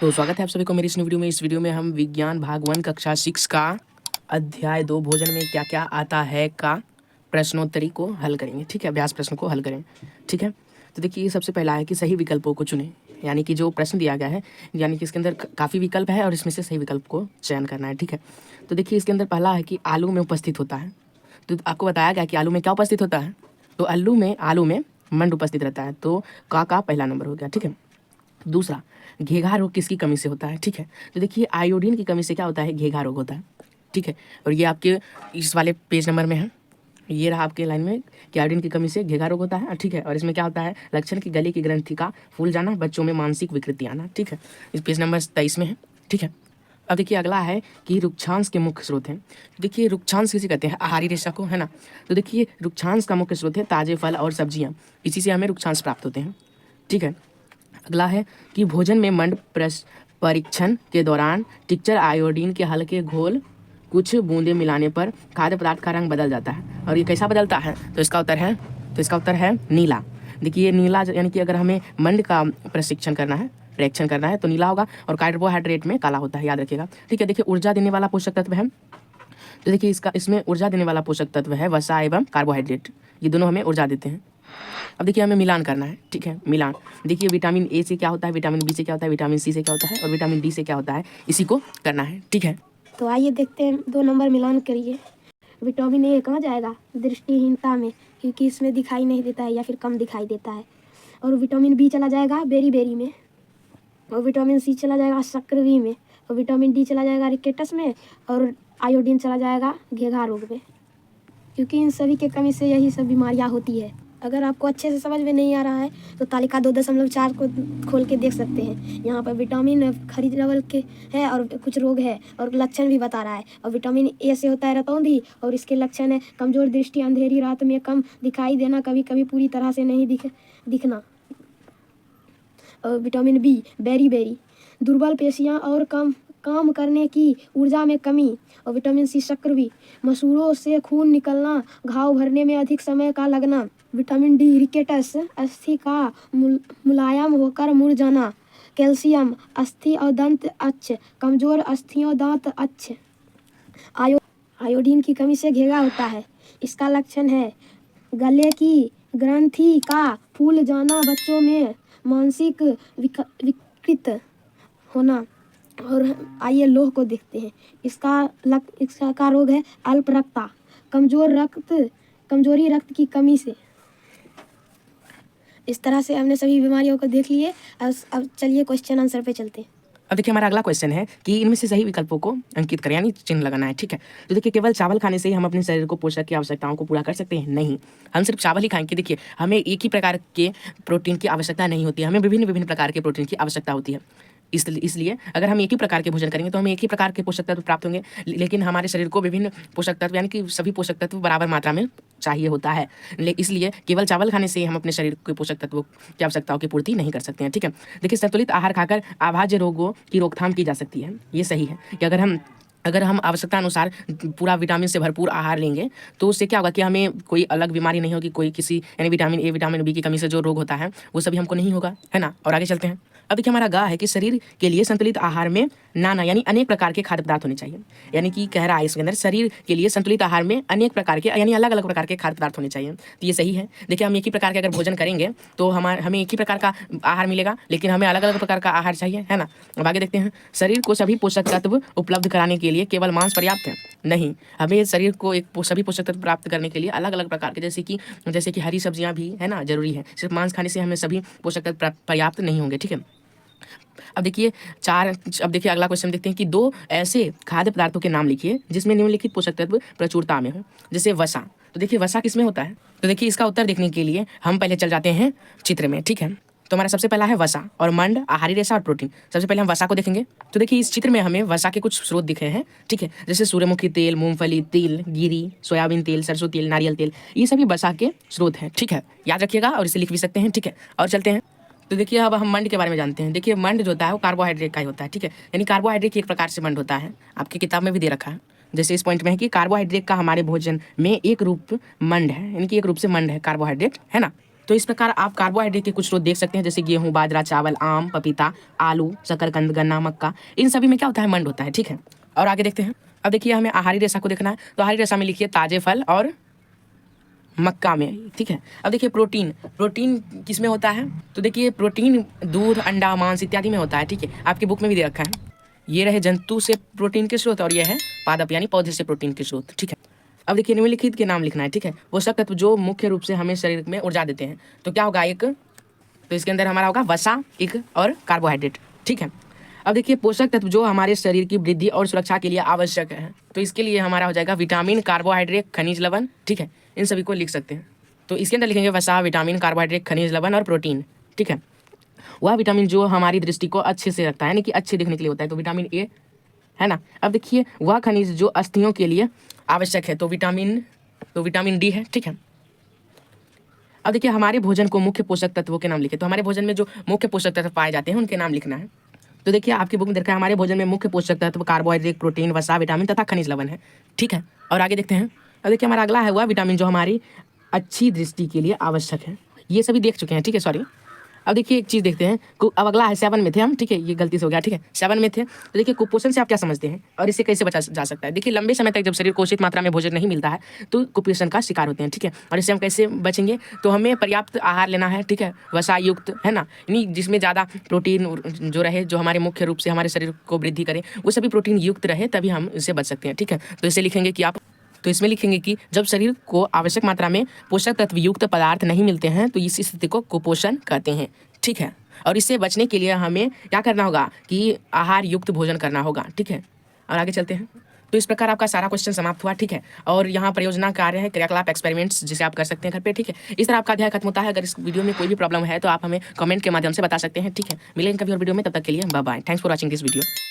तो स्वागत है आप सभी को मेरी इस वीडियो में। इस वीडियो में हम विज्ञान भाग 1 कक्षा 6 का अध्याय 2 भोजन में क्या क्या आता है का प्रश्नोत्तरी को हल करेंगे। ठीक है, अभ्यास प्रश्न को हल करें। ठीक है, तो देखिए सबसे पहला है कि सही विकल्पों को चुनें। यानी कि जो प्रश्न दिया गया है, यानी कि इसके अंदर काफ़ी विकल्प है और इसमें से सही विकल्प को चयन करना है। ठीक है, तो देखिए इसके अंदर पहला है कि आलू में उपस्थित होता है। तो आपको बताया गया कि आलू में क्या उपस्थित होता है, तो आलू में मंड उपस्थित रहता है, तो का पहला नंबर हो गया। ठीक है, दूसरा, घेघा रोग किसकी कमी से होता है। ठीक है, तो देखिए आयोडीन की कमी से क्या होता है, घेघा रोग होता है। ठीक है, और ये आपके इस वाले पेज नंबर में है, ये रहा आपके लाइन में कि आयोडीन की कमी से घेघा रोग होता है। ठीक है, और इसमें क्या होता है, लक्षण की गले की ग्रंथि का फूल जाना, बच्चों में मानसिक विकृति आना। ठीक है, इस पेज नंबर 23 में है। ठीक है, अब देखिए अगला है कि रुक्षांश के मुख्य स्रोत हैं। देखिए रुक्षांश किसे कहते हैं, आहारी रेशा को, है ना। तो देखिए रुक्षांश का मुख्य स्रोत है ताजे फल और सब्जियां, इसी से हमें रुक्षांश प्राप्त होते हैं। ठीक है, अगला है कि भोजन में मंड परीक्षण के दौरान टिक्चर आयोडीन के हल्के घोल कुछ बूंदे मिलाने पर खाद्य पदार्थ का रंग बदल जाता है। और ये कैसा बदलता है, तो इसका उत्तर है नीला। देखिए नीला, यानी कि अगर हमें मंड का परीक्षण करना है, रिएक्शन करना है, तो नीला होगा, और कार्बोहाइड्रेट में काला होता है, याद रखिएगा। ठीक है, देखिए ऊर्जा देने वाला पोषक तत्व है, तो देखिए इसमें ऊर्जा देने वाला पोषक तत्व है वसा एवं कार्बोहाइड्रेट, ये दोनों हमें ऊर्जा देते हैं। अब देखिए हमें मिलान करना है। ठीक है, मिलान, देखिए विटामिन ए से क्या होता है, विटामिन बी से क्या होता है, विटामिन सी से क्या होता है, और विटामिन डी से क्या होता है, इसी को करना है। ठीक है, तो आइए देखते हैं, 2 नंबर मिलान करिए। विटामिन ए कहाँ जाएगा, दृष्टिहीनता में, क्योंकि इसमें दिखाई नहीं देता है या फिर कम दिखाई देता है। और विटामिन बी चला जाएगा बेरी में, और विटामिन सी चला जाएगा सक्रिय में, और विटामिन डी चला जाएगा रिकेटस में, और आयोडीन चला जाएगा घेघा रोग में, क्योंकि इन सभी के कमी से यही सब बीमारियाँ होती है। अगर आपको अच्छे से समझ में नहीं आ रहा है तो तालिका 2.4 को खोल के देख सकते हैं। यहाँ पर विटामिन खरीद लेवल के है और कुछ रोग है और लक्षण भी बता रहा है। और विटामिन ए से होता है रतौंधी, और इसके लक्षण है कमजोर दृष्टि, अंधेरी रात में कम दिखाई देना, कभी कभी पूरी तरह से नहीं दिखना। और विटामिन बी बेरी, दुर्बल पेशियाँ और काम करने की ऊर्जा में कमी। और विटामिन सी सक्रिय, मसूड़ों से खून निकलना, घाव भरने में अधिक समय का लगना। विटामिन डी रिकेटस, अस्थि का मुलायम होकर मुड़ जाना। कैल्शियम, अस्थि और दंत अच्छ, कमजोर अस्थियों दांत अच्छ। आयोडीन की कमी से घेघा होता है, इसका लक्षण है गले की ग्रंथि का फूल जाना, बच्चों में मानसिक विकृत होना। और आइए लोह को देखते हैं, इसका रोग है अल्प रक्तता, कमजोरी रक्त की कमी से। इस तरह से हमने सभी बीमारियों को देख लिए। अब चलिए क्वेश्चन आंसर पे चलते हैं। अब देखिए हमारा अगला क्वेश्चन है कि इनमें से सही विकल्पों को अंकित करें, यानी चिन्ह लगाना है। ठीक है, तो देखिए केवल चावल खाने से ही हम अपने शरीर को पोषक की आवश्यकताओं को पूरा कर सकते हैं? नहीं, हम सिर्फ चावल ही खाएंगे। देखिए हमें एक ही प्रकार के प्रोटीन की आवश्यकता नहीं होती है, हमें विभिन्न प्रकार के प्रोटीन की आवश्यकता होती है। इसलिए अगर हम एक ही प्रकार के भोजन करेंगे तो हमें एक ही प्रकार के पोषक तत्व प्राप्त होंगे, लेकिन हमारे शरीर को विभिन्न पोषक तत्व, यानी कि सभी पोषक तत्व बराबर मात्रा में चाहिए होता है। इसलिए केवल चावल खाने से हम अपने शरीर के पोषक तत्वों की आवश्यकताओं की पूर्ति नहीं कर सकते हैं। ठीक है, देखिए संतुलित आहार खाकर आभाज्य रोगों की रोकथाम की जा सकती है। ये सही है कि अगर हम आवश्यकता अनुसार पूरा विटामिन से भरपूर आहार लेंगे तो उससे क्या होगा कि हमें कोई अलग बीमारी नहीं होगी, कोई किसी यानी विटामिन ए विटामिन बी की कमी से जो रोग होता है वो सभी हमको नहीं होगा, है ना। और आगे चलते हैं। अब देखिए हमारा गा है कि शरीर के लिए संतुलित आहार में नाना यानी अनेक प्रकार के खाद्य पदार्थ होने चाहिए। यानी कि कह रहा है इसके अंदर शरीर के लिए संतुलित आहार में अनेक प्रकार के यानी अलग अलग प्रकार के खाद्य पदार्थ होने चाहिए। तो ये सही है। देखिए हम एक ही प्रकार के अगर भोजन करेंगे तो हमें एक ही प्रकार का आहार मिलेगा, लेकिन हमें अलग अलग प्रकार का आहार चाहिए, है ना। अब आगे देखते हैं। शरीर को सभी पोषक तत्व उपलब्ध कराने के लिए केवल मांस पर्याप्त है? नहीं, हमें शरीर को सभी पोषक तत्व प्राप्त करने के लिए अलग अलग प्रकार के जैसे कि हरी सब्जियां भी, है ना, जरूरी है। सिर्फ मांस खाने से हमें सभी पोषक तत्व पर्याप्त नहीं होंगे। ठीक है, अब देखिए अगला क्वेश्चन देखते हैं कि 2 ऐसे खाद्य पदार्थों के नाम लिखिए जिसमें निम्नलिखित पोषक तत्व प्रचुरता में हो। जैसे वसा, तो देखिए वसा किसमें होता है, तो देखिए इसका उत्तर देखने के लिए हम पहले चल जाते हैं चित्र में। ठीक है, तो हमारा सबसे पहला है वसा और मंड, आहारी रेशा और प्रोटीन। सबसे पहले हम वसा को देखेंगे। तो देखिए इस चित्र में हमें वसा के कुछ स्रोत दिख रहे हैं। ठीक है, जैसे सूर्यमुखी तेल, मूंगफली तेल, गिरी, सोयाबीन तेल, सरसों तेल, नारियल तेल, ये सभी वसा के स्रोत हैं। ठीक है, याद रखिएगा और इसे लिख भी सकते हैं। ठीक है, और चलते हैं। तो देखिए अब हम मंड के बारे में जानते हैं। देखिए मंड जो होता है वो कार्बोहाइड्रेट का ही होता है। ठीक है, यानी कार्बोहाइड्रेट की एक प्रकार से मंड होता है, आपकी किताब में भी दे रखा है। जैसे इस पॉइंट में है कि कार्बोहाइड्रेट का हमारे भोजन में एक रूप मंड है, यानी कि एक रूप से मंड है कार्बोहाइड्रेट, है ना। तो इस प्रकार आप कार्बोहाइड्रेट के कुछ स्रोत देख सकते हैं, जैसे गेहूं, बाजरा, चावल, आम, पपीता, आलू, शकरकंद, गन्ना, मक्का, इन सभी में क्या होता है, मंड होता है, ठीक है। और आगे देखते हैं। अब देखिए हमें आहारी रेशा को देखना है, तो आहारी रेशा में लिखिए ताजे फल और मक्का में, ठीक है। अब देखिए प्रोटीन, प्रोटीन किस में होता है, तो देखिए प्रोटीन दूध, अंडा, मांस इत्यादि में होता है, ठीक है। आपकी बुक में भी दे रखा है। ये रहे जंतु से प्रोटीन के स्रोत और ये है पादप यानी पौधे से प्रोटीन के स्रोत, ठीक है। अब देखिए निम्नलिखित के नाम लिखना है, ठीक है। पोषक तत्व जो मुख्य रूप से हमें शरीर में ऊर्जा देते हैं, तो क्या होगा, एक तो इसके अंदर हमारा होगा वसा, एक और कार्बोहाइड्रेट, ठीक है। अब देखिए पोषक तत्व जो हमारे शरीर की वृद्धि और सुरक्षा के लिए आवश्यक है, तो इसके लिए हमारा हो जाएगा विटामिन, कार्बोहाइड्रेट, खनिज लवण, ठीक है। इन सभी को लिख सकते हैं। तो इसके अंदर लिखेंगे वसा, विटामिन, कार्बोहाइड्रेट, खनिज लवण और प्रोटीन, ठीक है। वह विटामिन जो हमारी दृष्टि को अच्छे से रखता है, यानी कि अच्छे दिखने के लिए होता है, तो विटामिन ए है ना। अब देखिए वह खनिज जो अस्थियों के लिए आवश्यक है, तो विटामिन डी है, ठीक है। अब देखिए हमारे भोजन को मुख्य पोषक तत्वों के नाम लिखे, तो हमारे भोजन में जो मुख्य पोषक तत्व पाए जाते हैं उनके नाम लिखना है। तो देखिए आपकी बुक में देखा है हमारे भोजन में मुख्य पोषक तत्व कार्बोहाइड्रेट, प्रोटीन, वसा, विटामिन तथा खनिज लवण है, ठीक है। और आगे देखते हैं। अब देखिए हमारा अगला है वह विटामिन जो हमारी अच्छी दृष्टि के लिए आवश्यक है, ये सभी देख चुके हैं, ठीक है, सॉरी। अब देखिए एक चीज़ देखते हैं, अब अगला है 7 में थे हम, ठीक है, ये गलती से हो गया, ठीक है, 7 में थे। तो देखिए कुपोषण से आप क्या समझते हैं और इससे कैसे बचा जा सकता है। देखिए लंबे समय तक जब शरीर को उचित मात्रा में भोजन नहीं मिलता है तो कुपोषण का शिकार होते हैं, ठीक है। और इससे हम कैसे बचेंगे, तो हमें पर्याप्त आहार लेना है, ठीक है, वसा युक्त, है ना, यानी जिसमें ज़्यादा प्रोटीन जो रहे, जो हमारे मुख्य रूप से हमारे शरीर को वृद्धि करे, वो सभी प्रोटीन युक्त रहे, तभी हम इससे बच सकते हैं, ठीक है। तो इसे लिखेंगे कि तो इसमें लिखेंगे कि जब शरीर को आवश्यक मात्रा में पोषक तत्व युक्त पदार्थ नहीं मिलते हैं तो इस स्थिति को कुपोषण कहते हैं, ठीक है। और इससे बचने के लिए हमें क्या करना होगा कि आहार युक्त भोजन करना होगा, ठीक है। और आगे चलते हैं। तो इस प्रकार आपका सारा क्वेश्चन समाप्त हुआ, ठीक है। और यहाँ परियोजना कार्य है, क्रियाकलाप, एक्सपेरिमेंट्स, जिसे आप कर सकते हैं घर पे, ठीक है। इस तरह आपका अध्याय खत्म होता है। अगर इस वीडियो में कोई भी प्रॉब्लम है तो आप हमें कमेंट के माध्यम से बता सकते हैं, ठीक है। मिलेंगे कभी और वीडियो में, तब तक के लिए bye bye. Thanks for watching this video.